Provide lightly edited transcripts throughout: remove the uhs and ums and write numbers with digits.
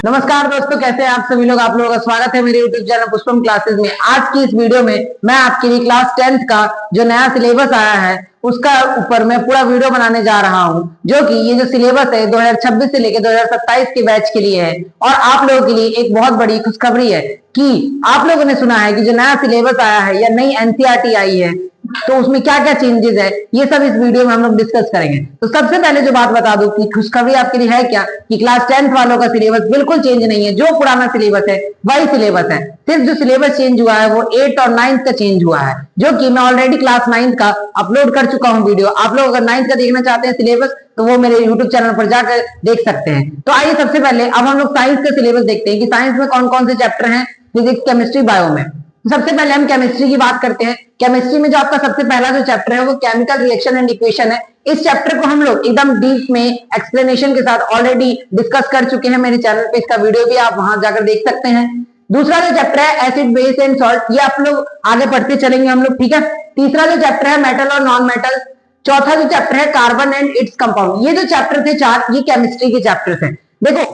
नमस्कार दोस्तों, कैसे हैं आप सभी लोग। आप लोगों का स्वागत है मेरे YouTube चैनल पुष्पम क्लासेस में। आज की इस वीडियो में मैं आपके लिए क्लास 10th का जो नया सिलेबस आया है उसका ऊपर मैं पूरा वीडियो बनाने जा रहा हूं, जो कि ये जो सिलेबस है 2026 से लेकर 2027 के बैच के लिए है। और आप लोगों के लिए एक बहुत बड़ी खुशखबरी है कि आप लोगों ने सुना है कि जो नया सिलेबस आया है या नई एनसीईआरटी आई है तो उसमें क्या क्या चेंजेस है, ये सब इस वीडियो में हम लोग डिस्कस करेंगे। तो सबसे पहले जो बात बता दूं कि खुशखबरी आपके लिए है क्या कि क्लास 10th वालों का सिलेबस बिल्कुल चेंज नहीं है। जो पुराना सिलेबस है वही सिलेबस है, सिर्फ जो सिलेबस चेंज हुआ है वो 8th और 9th का चेंज हुआ है, जो कि मैं ऑलरेडी क्लास 9th का अपलोड कर चुका हूं वीडियो। आप लोग अगर 9th का देखना चाहते हैं सिलेबस तो वो मेरे यूट्यूब चैनल पर जाकर देख सकते हैं। तो आइए सबसे पहले अब हम लोग साइंस का सिलेबस देखते हैं कि साइंस में कौन कौन से चैप्टर हैं फिजिक्स, केमिस्ट्री, बायो में। सबसे पहले हम केमिस्ट्री की बात करते हैं। केमिस्ट्री में जो आपका सबसे पहला जो चैप्टर है वो केमिकल रिएक्शन एंड इक्वेशन है। इस चैप्टर को हम लोग एकदम डीप में एक्सप्लेनेशन के साथ ऑलरेडी डिस्कस कर चुके हैं मेरे चैनल पे, इसका वीडियो भी आप वहां जाकर देख सकते हैं। दूसरा जो चैप्टर है एसिड, बेस एंड सॉल्ट, ये आप लोग आगे पढ़ते चलेंगे हम लोग, ठीक है। तीसरा जो चैप्टर है मेटल और नॉन मेटल। चौथा जो चैप्टर है कार्बन एंड इट्स कंपाउंड। ये जो चैप्टर थे चार, ये केमिस्ट्री के चैप्टर थे। देखो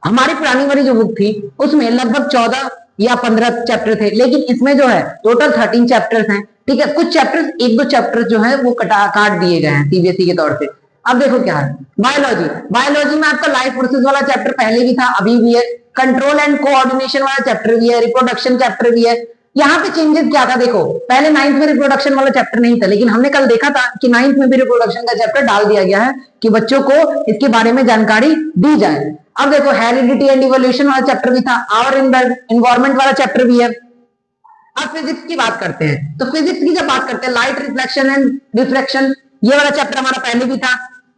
हमारी पुरानी वाली जो बुक थी उसमें लगभग 14 या 15 चैप्टर थे, लेकिन इसमें जो है टोटल 13 चैप्टर्स हैं, ठीक है। कुछ चैप्टर्स, एक दो चैप्टर जो है वो काट दिए गए हैं सीबीएसई के तौर से। अब देखो क्या है बायोलॉजी। बायोलॉजी में आपका लाइफ प्रोसेस वाला चैप्टर पहले भी था, अभी भी है। कंट्रोल एंड कोऑर्डिनेशन वाला चैप्टर भी है, रिप्रोडक्शन चैप्टर भी है। यहाँ पे चेंजेस क्या था, देखो पहले 9th में रिप्रोडक्शन वाला चैप्टर नहीं था, लेकिन हमने कल देखा था कि 9th में भी रिप्रोडक्शन का चैप्टर डाल दिया गया है कि बच्चों को इसके बारे में जानकारी दी जाए। अब देखो हेरिडिटी एंड इवोल्यूशन वाला चैप्टर भी था, आवर एनवायरमेंट वाला चैप्टर भी है। अब फिजिक्स की बात करते हैं, तो फिजिक्स की जब बात करते हैं लाइट रिफ्लेक्शन एंड रिफ्रैक्शन, ये वाला चैप्टर हमारा पहले भी था।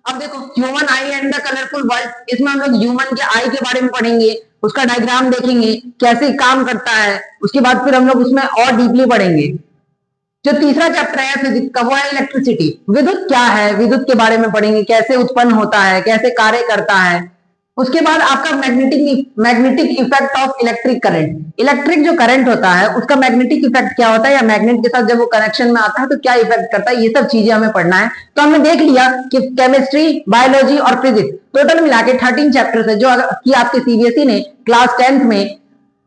अब देखो human I and the colourful world, इसमें हम लोग ह्यूमन के आई के बारे में पढ़ेंगे, उसका डायग्राम देखेंगे कैसे काम करता है। उसके बाद फिर हम लोग उसमें और डीपली पढ़ेंगे। जो तीसरा चैप्टर है फिजिक्स का वो है इलेक्ट्रिसिटी। विद्युत क्या है, विद्युत के बारे में पढ़ेंगे, कैसे उत्पन्न होता है, कैसे कार्य करता है। उसके बाद आपका magnetic effect of electric current. Electric जो करंट होता है उसका मैग्नेटिक इफेक्ट क्या होता है, या मैग्नेट के साथ जब वो कनेक्शन में आता है तो क्या इफेक्ट करता है, ये सब चीजें हमें पढ़ना है। तो हमने देख लिया कि केमिस्ट्री, बायोलॉजी और फिजिक्स टोटल मिला के 13 चैप्टर्स है, जो कि आपके सीबीएसई ने क्लास 10th में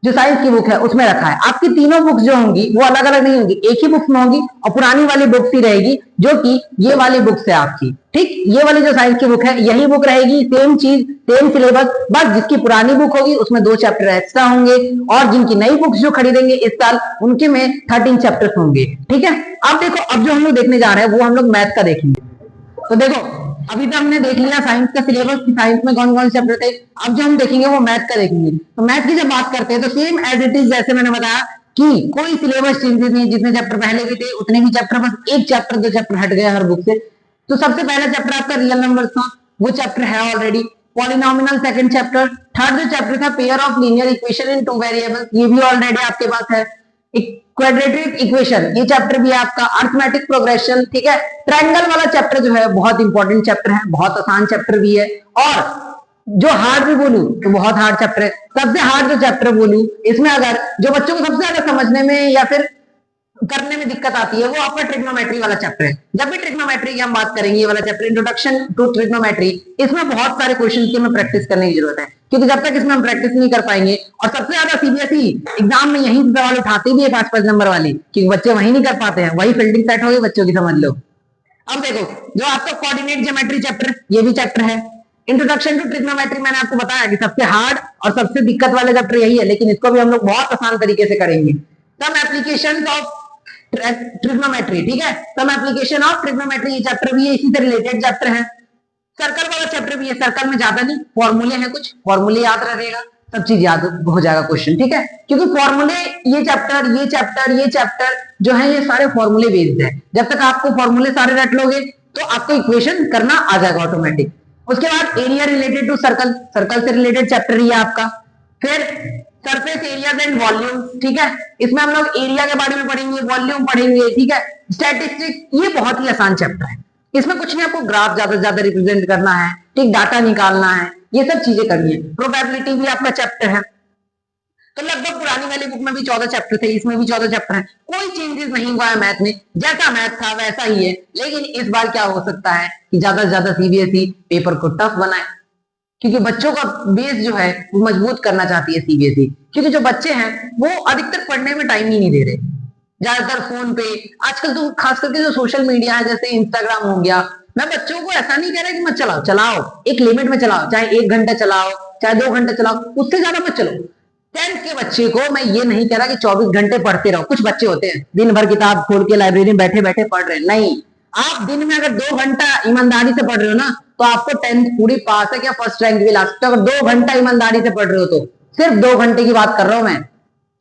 जो साइंस की बुक है उसमें रखा है। आपकी तीनों बुक्स जो होंगी वो अलग अलग नहीं होंगी, एक ही बुक में होंगी और पुरानी वाली बुक्स ही रहेगी, जो कि ये वाली बुक्स है आपकी, ठीक। ये वाली जो साइंस की बुक है यही बुक रहेगी, सेम चीज, सेम सिलेबस। बस जिसकी पुरानी बुक होगी उसमें 2 चैप्टर एक्स्ट्रा होंगे, और जिनकी नई बुक्स जो खरीदेंगे इस साल उनके में 13 चैप्टर्स होंगे, ठीक है। अब देखो अब जो हम लोग देखने जा रहे हैं वो हम लोग मैथ का देखेंगे। तो देखो अभी तो हमने देख लिया साइंस का सिलेबस कि साइंस में कौन कौन से चैप्टर थे। अब जो हम देखेंगे वो मैथ का देखेंगे। तो मैथ की जब बात करते हैं तो सेम एज इट इज, जैसे मैंने बताया कि कोई सिलेबस चेंजेस नहीं, जितने चैप्टर पहले भी थे उतने भी चैप्टर, बस एक चैप्टर 2 चैप्टर हट गया हर बुक से। तो सबसे पहला चैप्टर आपका रियल नंबर्स था, वो चैप्टर है already. Polynomial second chapter. Third जो चैप्टर था pair of linear equation in 2 variables, ये भी ऑलरेडी आपके पास है। क्वाड्रेटिक इक्वेशन, ये चैप्टर भी है आपका। अर्थमेटिक प्रोग्रेशन, ठीक है। ट्रायंगल वाला चैप्टर जो है बहुत इंपॉर्टेंट चैप्टर है, बहुत आसान चैप्टर भी है। और जो हार्ड भी बोलूं तो बहुत हार्ड चैप्टर है। सबसे हार्ड जो चैप्टर बोलूं इसमें अगर जो बच्चों को सबसे ज्यादा समझने में या फिर करने में दिक्कत आती है वो आपका ट्रिग्नोमेट्री वाला चैप्टर है। जब भी ट्रिग्नोमेट्री की हम बात करेंगे, ये वाला चैप्टर इंट्रोडक्शन टू ट्रिग्नोमेट्री, इसमें बहुत सारे क्वेश्चन की हमें प्रैक्टिस करने की जरूरत है, क्योंकि जब तक इसमें हम प्रैक्टिस नहीं कर पाएंगे, और सबसे ज्यादा सीबीएसई एग्जाम में यही सवाल उठाते भी है 5-5 नंबर वाली, क्योंकि बच्चे वही नहीं कर पाते हैं, वही फील्डिंग सेट हो गई बच्चों की, समझ लो। अब देखो जो आपका कोऑर्डिनेट ज्योमेट्री चैप्टर, ये भी चैप्टर है। इंट्रोडक्शन टू ट्रिग्नोमेट्री मैंने आपको बताया कि सबसे हार्ड और सबसे दिक्कत वाले चैप्टर यही है, लेकिन इसको भी हम लोग बहुत आसान तरीके से करेंगे। सम एप्लीकेशन ऑफ ट्रिग्नोमेट्री, ठीक है। सम एप्लीकेशन ऑफ ट्रिग्नोमेट्री, ये चैप्टर भी है, इसी से रिलेटेड चैप्टर है। सर्कल वाला चैप्टर भी है। सर्कल में ज्यादा नहीं, फॉर्मूले हैं, कुछ फॉर्मूले याद रहेगा, सब चीज याद हो जाएगा क्वेश्चन, ठीक है। क्योंकि फॉर्मूले, ये चैप्टर जो है ये सारे फॉर्मूले बेस्ड है। जब तक आपको फॉर्मूले सारे रट लोगे तो आपको इक्वेशन करना आ जाएगा ऑटोमेटिक। उसके बाद area related to circle, circle से रिलेटेड चैप्टर ही है आपका। फिर सरफेस एरियाज एंड वॉल्यूम, ठीक है। इसमें हम लोग एरिया के बारे में पढ़ेंगे, वॉल्यूम पढ़ेंगे, ठीक है। स्टैटिस्टिक्स, ये बहुत ही आसान चैप्टर है, इसमें कुछ नहीं, आपको ग्राफ ज्यादा से ज्यादा रिप्रेजेंट करना है, ठीक, डाटा निकालना है, ये सब चीजें करनी है। प्रोबेबिलिटी भी आपका चैप्टर है। तो लगभग पुरानी वाली बुक में भी 14 चैप्टर थे, इसमें भी 14 चैप्टर है। कोई चेंजेस नहीं हुआ है मैथ में, जैसा मैथ था वैसा ही है। लेकिन इस बार क्या हो सकता है कि ज्यादा से ज्यादा सीबीएसई पेपर को टफ बनाए, क्योंकि बच्चों का बेस जो है वो मजबूत करना चाहती है सीबीएसई। क्योंकि जो बच्चे हैं वो अधिकतर पढ़ने में टाइम ही नहीं दे रहे, ज्यादातर फोन पे। आजकल तो खास करके जो सोशल मीडिया है जैसे इंस्टाग्राम हो गया, मैं बच्चों को ऐसा नहीं कह रहा कि मत चलाओ, चलाओ एक लिमिट में चलाओ, चाहे 1 घंटा चलाओ, चाहे 2 घंटे चलाओ, उससे ज्यादा मत चलो। 10th के बच्चे को मैं ये नहीं कह रहा कि 24 घंटे पढ़ते रहो। कुछ बच्चे होते हैं दिन भर किताब खोल के लाइब्रेरी में बैठे बैठे पढ़ रहे हैं, नहीं। आप दिन में अगर 2 घंटा ईमानदारी से पढ़ रहे हो ना, तो आपको 10th पूरी पास है, क्या फर्स्ट रैंक भी ला सकते हो। अगर 2 घंटा ईमानदारी से पढ़ रहे हो तो सिर्फ 2 घंटे की बात कर रहा हूं मैं।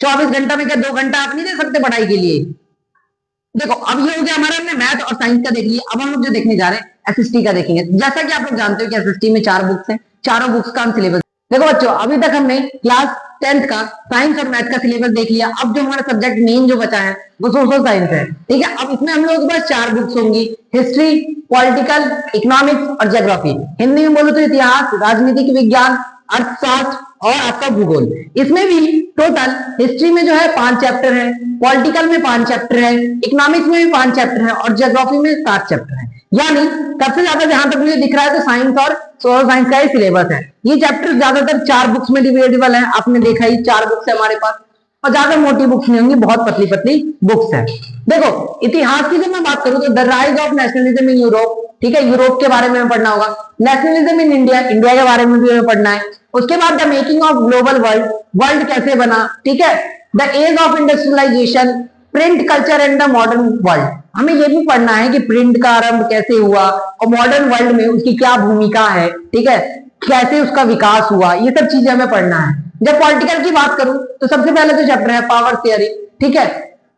24 घंटा में क्या 2 घंटा आप नहीं दे सकते पढ़ाई के लिए। देखो अब ये हो गया हमारा, हमने मैथ और साइंस का देख लिया। अब हम लोग जो देखने जा रहे हैं एसएसटी का देखेंगे। जैसा कि आप लोग जानते हो कि एसएसटी में 4 बुक्स हैं, चारों बुक्स का हम सिलेबस। देखो बच्चों, अभी तक हमने क्लास 10th का साइंस और मैथ का सिलेबस देख लिया। अब जो हमारा सब्जेक्ट मेन जो बचा है वो सोशल साइंस है, ठीक है। अब इसमें हम लोग के पास 4 बुक्स होंगी, हिस्ट्री, पॉलिटिकल, इकोनॉमिक्स और ज्योग्राफी। हिंदी में बोलो तो इतिहास, राजनीतिक विज्ञान, अर्थशास्त्र और आपका भूगोल। इसमें भी टोटल हिस्ट्री में जो है 5 चैप्टर है, पॉलिटिकल में 5 चैप्टर है, इकोनॉमिक्स में भी 5 चैप्टर है और ज्योग्राफी में 7 चैप्टर है। यानी सबसे ज्यादा जहां तक मुझे दिख रहा है तो साइंस और सोशल साइंस का ही सिलेबस है। ये चैप्टर ज्यादातर 4 बुक्स में डिविडेबल है। आपने देखा ही 4 बुक्स है हमारे पास, और ज्यादा मोटी बुक्स नहीं होंगी, बहुत पतली पतली बुक्स है। देखो इतिहास की जब मैं बात करूं तो the rise of nationalism in Europe, ठीक है, यूरोप के बारे में पढ़ना होगा। नेशनलिज्म इन इंडिया, इंडिया के बारे में भी हमें पढ़ना है। उसके बाद the making of global world, world कैसे बना, ठीक है। The age of industrialization, print culture and the modern world. हमें ये भी पढ़ना है कि प्रिंट का आरंभ कैसे हुआ और मॉडर्न वर्ल्ड में उसकी क्या भूमिका है, ठीक है, कैसे उसका विकास हुआ, ये सब चीजें हमें पढ़ना है। जब पॉलिटिकल की बात करूं तो सबसे पहले तो चैप्टर है पावर थियरी, ठीक है।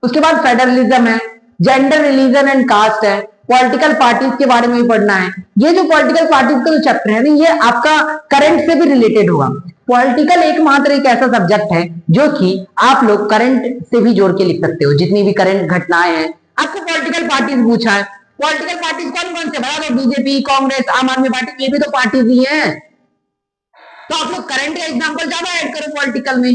उसके बाद फेडरलिज्म है, जेंडर, रिलीजन एंड कास्ट है, पॉलिटिकल पार्टीज के बारे में भी पढ़ना है। ये जो पॉलिटिकल पार्टीज का जो चैप्टर है ना, ये आपका करंट से भी रिलेटेड होगा। पॉलिटिकल एकमात्र एक ऐसा सब्जेक्ट है जो कि आप लोग करंट से भी जोड़ के लिख सकते हो। जितनी भी करंट घटनाएं हैं, आपको पॉलिटिकल पार्टीज पूछा है, पॉलिटिकल पार्टीज कौन कौन से बता दो, बीजेपी, कांग्रेस, आम आदमी पार्टी, ये भी तो पार्टीज ही है। तो आप लोग करंट का एग्जांपल ज्यादा ऐड करो पॉलिटिकल में।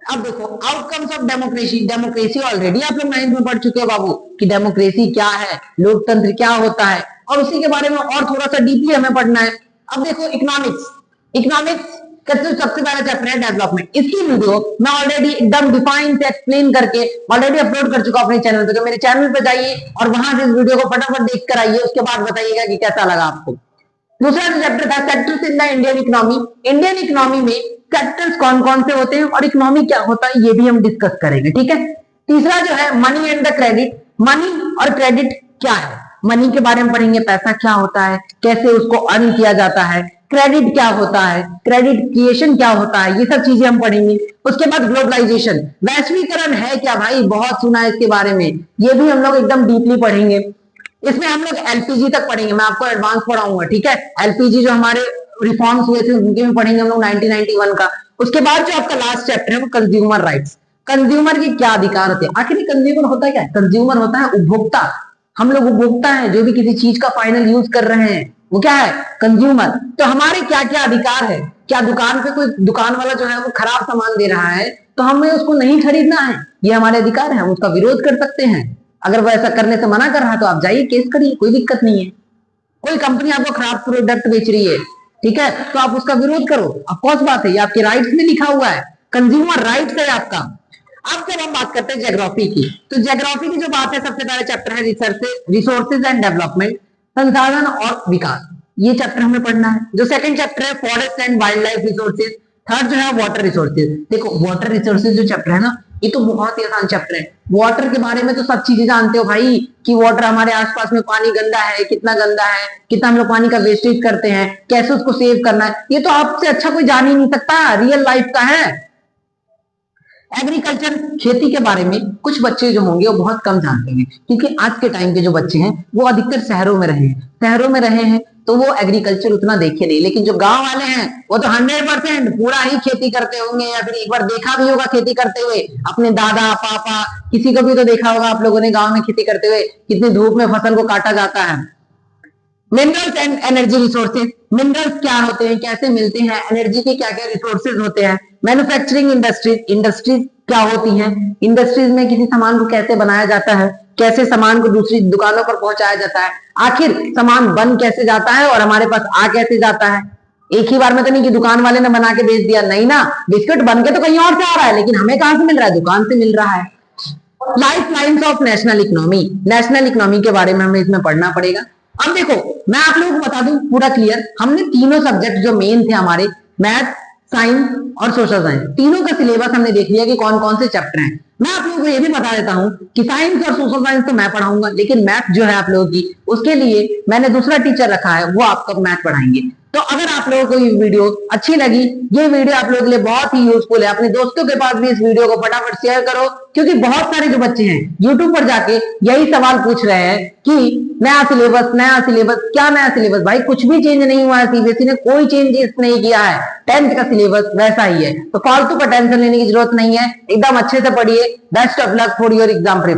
अब देखो outcomes of democracy, democracy already आप लोग 9th में पढ़ चुके हो बाबू कि डेमोक्रेसी क्या है, लोकतंत्र क्या होता है, और उसी के बारे में और थोड़ा सा डीपली हमें पढ़ना है। अब देखो इकोनॉमिक्स, इकोनॉमिक्स का जो सबसे पहला चैप्टर है डेवलपमेंट। इसकी वीडियो मैं ऑलरेडी एकदम डिफाइन से एक्सप्लेन करके ऑलरेडी अपलोड कर चुका अपने चैनल पे। तो मेरे चैनल पे जाइए और वहां से इस वीडियो को फटाफट देख कर आइए, उसके बाद बताइएगा कि कैसा लगा आपको। दूसरा जो चैप्टर था sectors in the Indian economy, Indian economy में सेक्टर्स कौन कौन से होते हैं और इकोनॉमी क्या होता है, ये भी हम डिस्कस करेंगे, ठीक है। तीसरा जो है money and the credit, money और क्रेडिट क्या है, मनी के बारे में पढ़ेंगे, पैसा क्या होता है, कैसे उसको अर्न किया जाता है, क्रेडिट क्या होता है, क्रेडिट क्रिएशन क्या होता है, ये सब चीजें हम पढ़ेंगे। उसके बाद ग्लोबलाइजेशन, वैश्वीकरण है क्या भाई, बहुत सुना है इसके बारे में, ये भी हम लोग एकदम डीपली पढ़ेंगे। इसमें हम लोग एलपीजी तक पढ़ेंगे, मैं आपको एडवांस पढ़ाऊंगा, ठीक है। एलपीजी जो हमारे रिफॉर्म्स हुए थे उनके में पढ़ेंगे हम लोग 1991 का। उसके बाद जो आपका लास्ट चैप्टर है वो कंज्यूमर राइट्स, कंज्यूमर के क्या अधिकार होते हैं। आखिर कंज्यूमर होता क्या है, कंज्यूमर होता है उपभोक्ता। हम लोग उपभोक्ता हैं, जो भी किसी चीज का फाइनल यूज कर रहे हैं वो क्या है, कंज्यूमर। तो हमारे क्या क्या अधिकार है, क्या दुकान पे कोई दुकान वाला जो है वो खराब सामान दे रहा है तो हमें उसको नहीं खरीदना है, ये हमारे अधिकार है, हम उसका विरोध कर सकते हैं। अगर वो ऐसा करने से मना कर रहा है तो आप जाइए केस करिए, कोई दिक्कत नहीं है। कोई कंपनी आपको खराब प्रोडक्ट बेच रही है, ठीक है, तो आप उसका विरोध करो, ऑफकोर्स बात है, ये आपके राइट्स में लिखा हुआ है, कंज्यूमर राइट्स है आपका। अब जब हम बात करते हैं ज्योग्राफी की, तो ज्योग्राफी की जो बात है सबसे पहले चैप्टर है रिसोर्सेज एंड डेवलपमेंट, संसाधन और विकास, ये चैप्टर हमें पढ़ना है। जो सेकंड चैप्टर है forest and wild life resources, third जो है वाटर रिसोर्सेज। देखो वाटर रिसोर्सेज जो चैप्टर है ना, ये तो बहुत ही आसान चैप्टर है। वाटर के बारे में तो सब चीजें जानते हो भाई कि वाटर हमारे आसपास में पानी गंदा है, कितना गंदा है, कितना हम लोग पानी का वेस्टेज करते हैं, कैसे उसको सेव करना है, ये तो आपसे अच्छा कोई जान ही नहीं सकता, रियल लाइफ का है। एग्रीकल्चर, खेती के बारे में कुछ बच्चे जो होंगे वो बहुत कम जानते हैं, क्योंकि आज के टाइम के जो बच्चे हैं वो अधिकतर शहरों में रहे हैं, शहरों में रहे हैं तो वो एग्रीकल्चर उतना देखे नहीं। लेकिन जो गांव वाले हैं वो तो 100% पूरा ही खेती करते होंगे, या फिर एक बार देखा भी होगा खेती करते हुए, अपने दादा पापा किसी को भी तो देखा होगा आप लोगों ने गांव में खेती करते हुए, कितनी धूप में फसल को काटा जाता है। Minerals and energy resources, minerals क्या होते हैं, कैसे मिलते हैं, एनर्जी के क्या क्या रिसोर्सेज होते हैं। मैन्युफैक्चरिंग इंडस्ट्रीज, इंडस्ट्रीज क्या होती हैं, इंडस्ट्रीज में किसी सामान को कैसे बनाया जाता है, कैसे सामान को दूसरी दुकानों पर पहुंचाया जाता है, आखिर सामान बन कैसे जाता है और हमारे पास आ कैसे जाता है। एक ही बार में तो नहीं कि दुकान वाले ने बना के बेच दिया, नहीं ना, बिस्किट बन के तो कहीं और से आ रहा है, लेकिन हमें कहां से मिल रहा है? दुकान से मिल रहा है। Life lines of national economy, national economy के बारे में हमें इसमें पढ़ना पड़ेगा। अब देखो, मैं आप लोगों को बता दूं पूरा क्लियर, हमने तीनों सब्जेक्ट जो मेन थे हमारे, मैथ, साइंस और सोशल साइंस, तीनों का सिलेबस हमने देख लिया कि कौन कौन से चैप्टर हैं। मैं आप लोगों को ये भी बता देता हूं कि साइंस और सोशल साइंस तो मैं पढ़ाऊंगा, लेकिन मैथ जो है आप लोगों की, उसके लिए मैंने दूसरा टीचर रखा है, वो आपको मैथ पढ़ाएंगे। तो अगर आप लोगों को ये वीडियो अच्छी लगी, ये वीडियो आप लोगों के लिए बहुत ही यूजफुल है, अपने दोस्तों के पास भी इस वीडियो को फटाफट शेयर करो, क्योंकि बहुत सारे जो बच्चे हैं यूट्यूब पर जाके यही सवाल पूछ रहे हैं कि नया सिलेबस, नया सिलेबस, क्या नया सिलेबस? भाई कुछ भी चेंज नहीं हुआ है, सीबीएसई ने कोई चेंजेस नहीं किया है, 10th का सिलेबस वैसा ही है। तो फालतू का टेंशन लेने की जरूरत नहीं है, एकदम अच्छे से पढ़िए। Best of luck for your exam preparation.